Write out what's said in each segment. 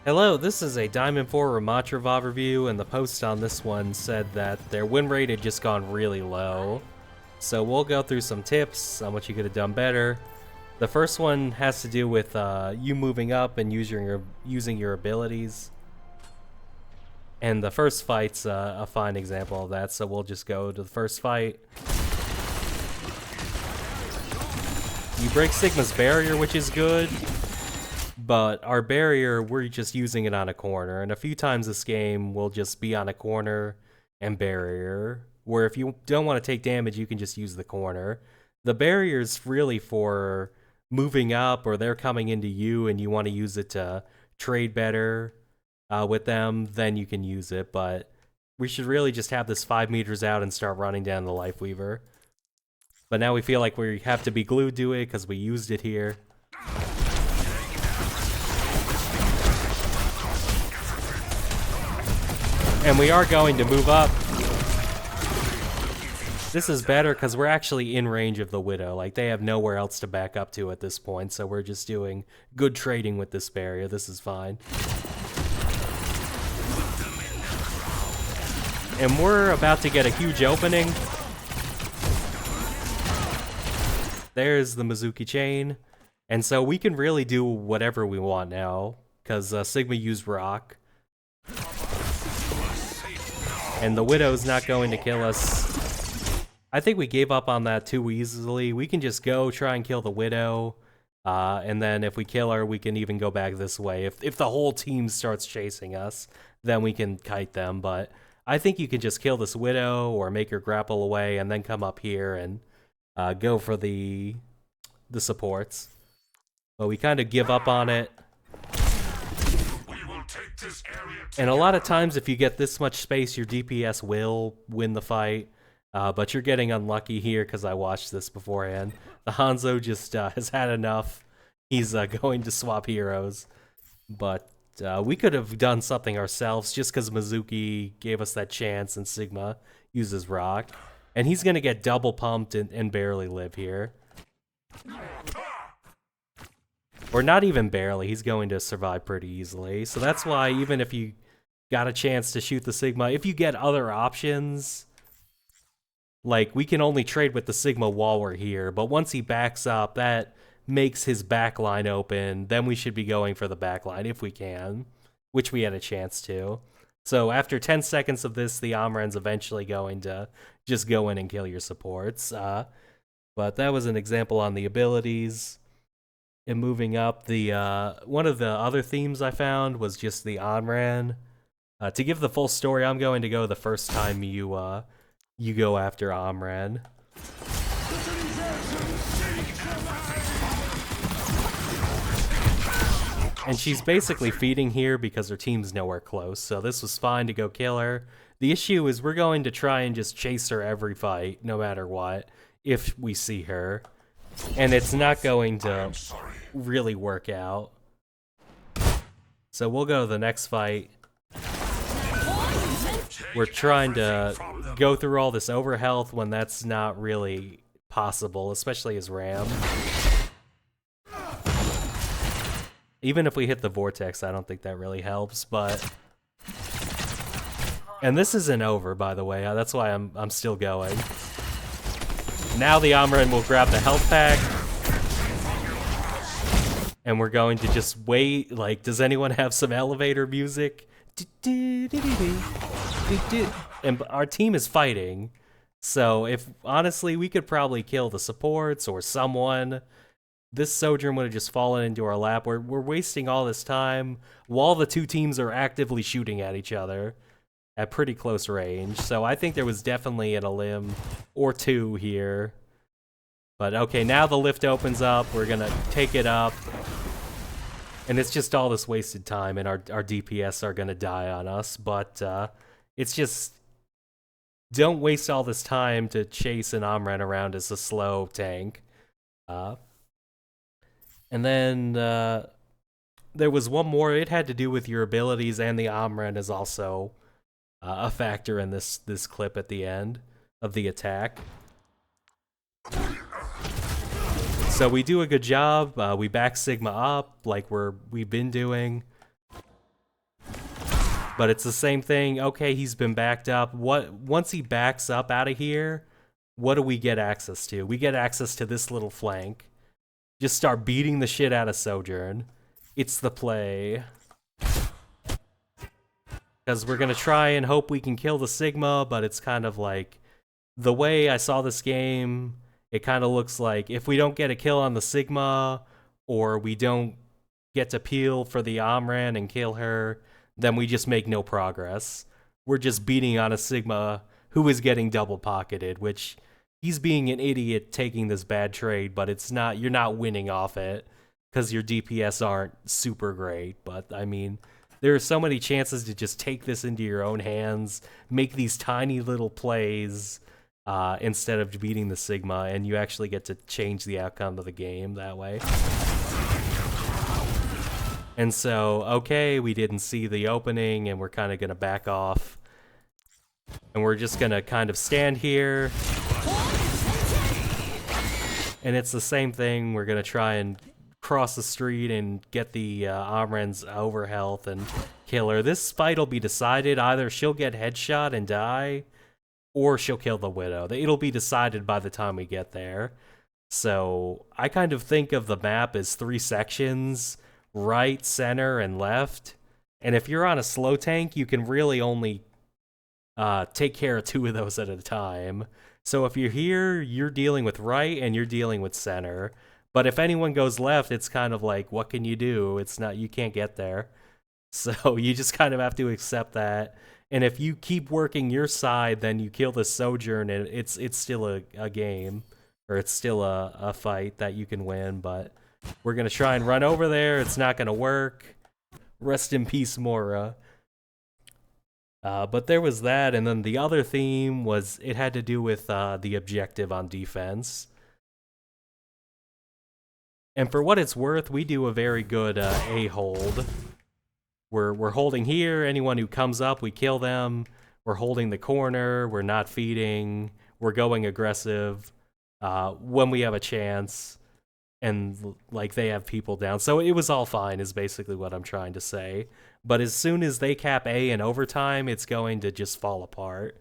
Hello, this is a Diamond 4 Ramatra VOD review, and the post on this one said that their win rate had just gone really low. So we'll go through some tips on what you could have done better. The first one has to do with you moving up and using your abilities. And the first fight's a fine example of that, so we'll just go to the first fight. You break Sigma's barrier, which is good. But our barrier, we're just using it on a corner, and a few times this game we'll just be on a corner and barrier, where if you don't want to take damage, you can just use the corner. The barrier's really for moving up, or they're coming into you and you want to use it to trade better with them, then you can use it, but we should really just have this 5 meters out and start running down the Life Weaver. But now we feel like we have to be glued to it because we used it here. And we are going to move up. This is better because we're actually in range of the Widow. Like, they have nowhere else to back up to at this point, so we're just doing good trading with this barrier. This is fine. And we're about to get a huge opening. There's the Mizuki chain. And so we can really do whatever we want now, because Sigma used rock. And the Widow's not going to kill us. I think we gave up on that too easily. We can just go try and kill the Widow. And then if we kill her, we can even go back this way. If the whole team starts chasing us, then we can kite them. But I think you can just kill this Widow or make her grapple away and then come up here and go for the supports. But we kind of give up on it. And a lot of times if you get this much space, your DPS will win the fight. But you're getting unlucky here because I watched this beforehand. The Hanzo just has had enough. He's going to swap heroes. But we could have done something ourselves just because Mizuki gave us that chance and Sigma uses rock. And he's going to get double pumped and barely live here. Or not even barely, he's going to survive pretty easily. So that's why even if you got a chance to shoot the Sigma, if you get other options, like we can only trade with the Sigma while we're here, but once he backs up, that makes his backline open, then we should be going for the backline if we can, which we had a chance to. So after 10 seconds of this, the Amren's eventually going to just go in and kill your supports. But that was an example on the abilities. And moving up, the one of the other themes I found was just the Amren. To give the full story, I'm going to go the first time you go after Amren. And she's basically feeding here because her team's nowhere close, so this was fine to go kill her. The issue is we're going to try and just chase her every fight, no matter what, if we see her. And it's not going to really work out. So we'll go to the next fight. We're trying to go through all this overhealth when that's not really possible, especially as Ram. Even if we hit the vortex, I don't think that really helps, but... And this isn't over, by the way. That's why I'm still going. Now the Amren will grab the health pack. And we're going to just wait. Like, does anyone have some elevator music? And our team is fighting. So if, honestly, we could probably kill the supports or someone. This Sojourn would have just fallen into our lap. We're wasting all this time while the two teams are actively shooting at each other at pretty close range. So I think there was definitely an Elim or two here. But okay, now the lift opens up. We're going to take it up. And it's just all this wasted time, and our DPS are going to die on us. But it's just... Don't waste all this time to chase an Amren around as a slow tank. And then there was one more. It had to do with your abilities, and the Amren is also a factor in this clip at the end of the attack. So we do a good job. We back Sigma up like we've been doing. But it's the same thing. Okay, he's been backed up. Once he backs up out of here, what do we get access to? We get access to this little flank. Just start beating the shit out of Sojourn. It's the play. Because we're going to try and hope we can kill the Sigma, but it's kind of like, the way I saw this game, it kind of looks like if we don't get a kill on the Sigma, or we don't get to peel for the Amran and kill her, then we just make no progress. We're just beating on a Sigma who is getting double pocketed, which he's being an idiot taking this bad trade, but it's not, you're not winning off it because your DPS aren't super great. But I mean, there are so many chances to just take this into your own hands, make these tiny little plays instead of beating the Sigma, and you actually get to change the outcome of the game that way. And so, okay, we didn't see the opening, and we're kind of going to back off. And we're just going to kind of stand here. And it's the same thing. We're going to try and cross the street and get the Amran's over health and kill her. This fight will be decided. Either she'll get headshot and die, or she'll kill the Widow. It'll be decided by the time we get there. So I kind of think of the map as 3 sections: right, center, and left. And if you're on a slow tank, you can really only take care of 2 of those at a time. So if you're here, you're dealing with right and you're dealing with center. But if anyone goes left, it's kind of like, what can you do? It's not, you can't get there. So you just kind of have to accept that. And if you keep working your side, then you kill the Sojourn, and it's still a game, or it's still a fight that you can win. But we're going to try and run over there. It's not going to work. Rest in peace, Mora. But there was that, and then the other theme was, it had to do with the objective on defense. And for what it's worth, we do a very good A hold. We're holding here. Anyone who comes up, we kill them. We're holding the corner. We're not feeding. We're going aggressive when we have a chance. And like they have people down. So it was all fine is basically what I'm trying to say. But as soon as they cap A in overtime, it's going to just fall apart.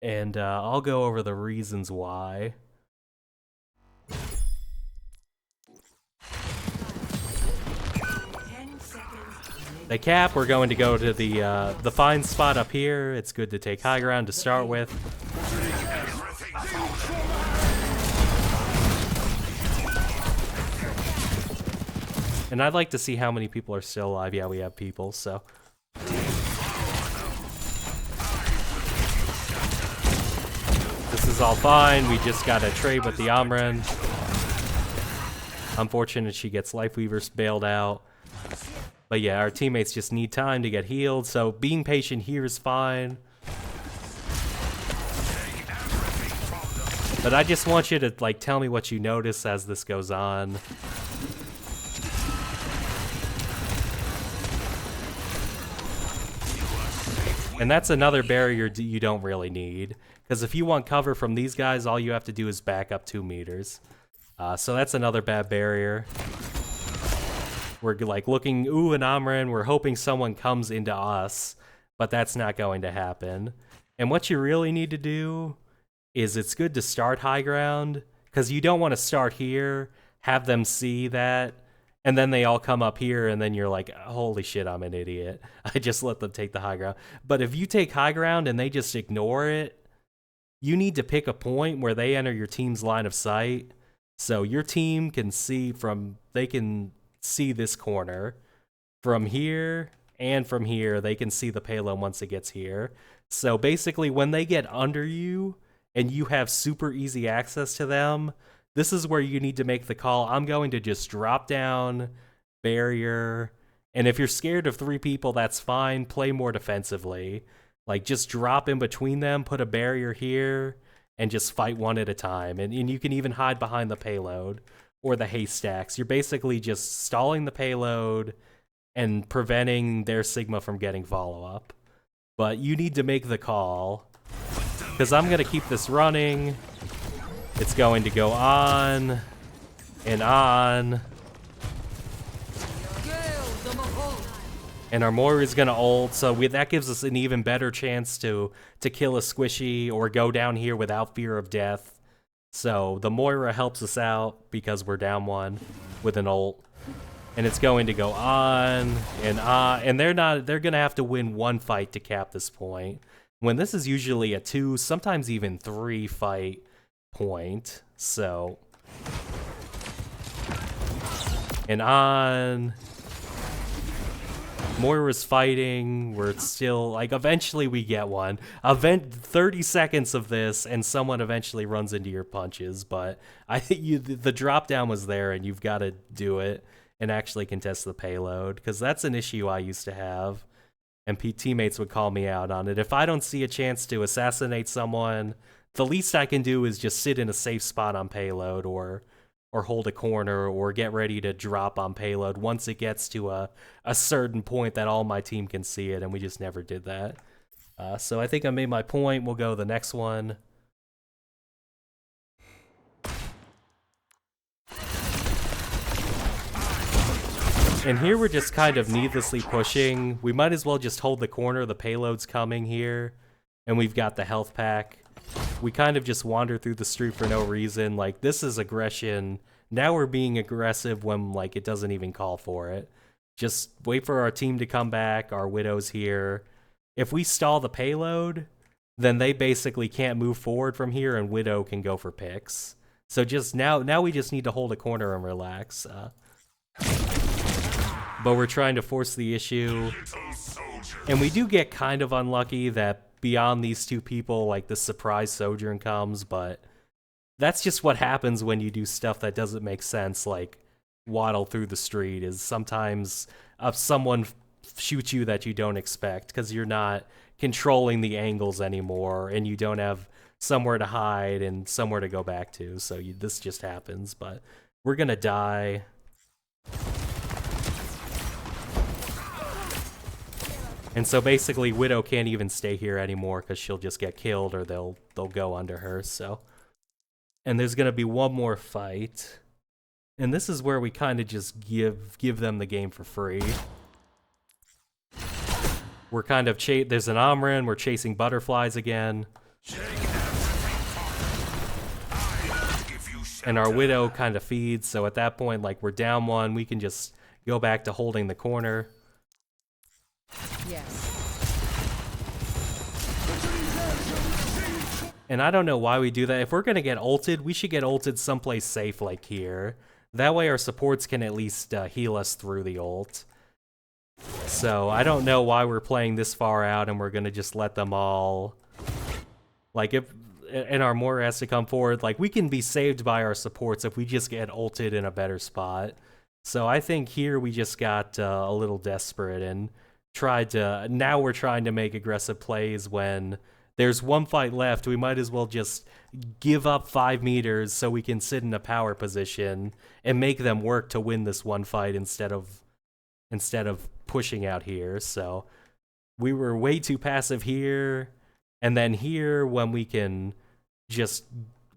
And I'll go over the reasons why. They cap, we're going to go to the fine spot up here. It's good to take high ground to start with. And I'd like to see how many people are still alive. Yeah, we have people, so. This is all fine. We just got a trade with the Amran. Unfortunate she gets Lifeweavers bailed out. But yeah, our teammates just need time to get healed, so being patient here is fine. But I just want you to like tell me what you notice as this goes on. And that's another barrier you don't really need, because if you want cover from these guys, all you have to do is back up 2 meters. So that's another bad barrier. We're like looking, ooh, an Amran, we're hoping someone comes into us, but that's not going to happen. And what you really need to do is it's good to start high ground, because you don't want to start here, have them see that, and then they all come up here, and then you're like, holy shit, I'm an idiot. I just let them take the high ground. But if you take high ground and they just ignore it, you need to pick a point where they enter your team's line of sight. So your team can see they can see this corner. From here and from here, they can see the payload once it gets here. So basically, when they get under you and you have super easy access to them, this is where you need to make the call. I'm going to just drop down, barrier, and if you're scared of 3 people, that's fine. Play more defensively. Like, just drop in between them, put a barrier here, and just fight one at a time. And you can even hide behind the payload or the haystacks. You're basically just stalling the payload and preventing their Sigma from getting follow-up. But you need to make the call, because I'm going to keep this running. It's going to go on and on. And our Moira is gonna ult, so that gives us an even better chance to kill a squishy or go down here without fear of death. So the Moira helps us out because we're down one with an ult. And it's going to go on, and they're gonna have to win one fight to cap this point. When this is usually a 2, sometimes even 3 fight point. So, and on, Moira's fighting, we're still, like, eventually we get one. 30 seconds of this, and someone eventually runs into your punches, but I think the drop down was there, and you've got to do it and actually contest the payload, because that's an issue I used to have, and teammates would call me out on it. If I don't see a chance to assassinate someone, the least I can do is just sit in a safe spot on payload, or hold a corner, or get ready to drop on payload once it gets to a certain point that all my team can see it, and we just never did that. So I think I made my point. We'll go to the next one. And here we're just kind of needlessly pushing. We might as well just hold the corner. The payload's coming here, and we've got the health pack. We kind of just wander through the street for no reason. Like, this is aggression. Now we're being aggressive when, like, it doesn't even call for it. Just wait for our team to come back. Our Widow's here. If we stall the payload, then they basically can't move forward from here, and Widow can go for picks. So just now we just need to hold a corner and relax. But we're trying to force the issue. And we do get kind of unlucky that beyond these two people, like, the surprise Sojourn comes, but that's just what happens when you do stuff that doesn't make sense, like waddle through the street, is sometimes someone shoots you that you don't expect, because you're not controlling the angles anymore, and you don't have somewhere to hide and somewhere to go back to, so this just happens, but we're gonna die. And so basically Widow can't even stay here anymore because she'll just get killed, or they'll go under her. So, and there's gonna be one more fight, and this is where we kind of just give them the game for free. We're kind of there's an Omrin. We're chasing butterflies again, and our Widow kind of feeds. So at that point, like, we're down one, we can just go back to holding the corner. Yes. And I don't know why we do that. If we're gonna get ulted, we should get ulted someplace safe, like here. That way our supports can at least heal us through the ult. So I don't know why we're playing this far out and we're gonna just let them all, like, and our Moira has to come forward. Like, we can be saved by our supports if we just get ulted in a better spot. So I think here we just got a little desperate and now we're trying to make aggressive plays when there's one fight left. We might as well just give up 5 meters so we can sit in a power position and make them work to win this one fight instead of pushing out here. So we were way too passive here, and then here, when we can just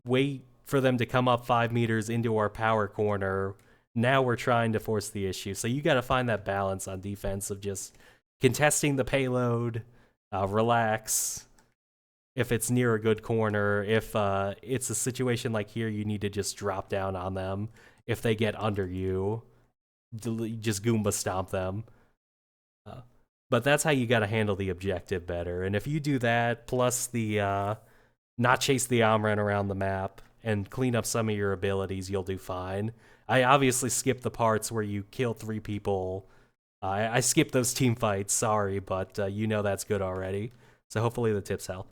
wait for them to come up 5 meters into our power corner, now we're trying to force the issue. So you got to find that balance on defense of just contesting the payload, relax if it's near a good corner. If it's a situation like here, you need to just drop down on them. If they get under you, just Goomba stomp them. But that's how you got to handle the objective better. And if you do that, plus the not chase the Omran around the map and clean up some of your abilities, you'll do fine. I obviously skipped the parts where you kill 3 people. I skipped those team fights, sorry, but you know that's good already. So hopefully the tips help.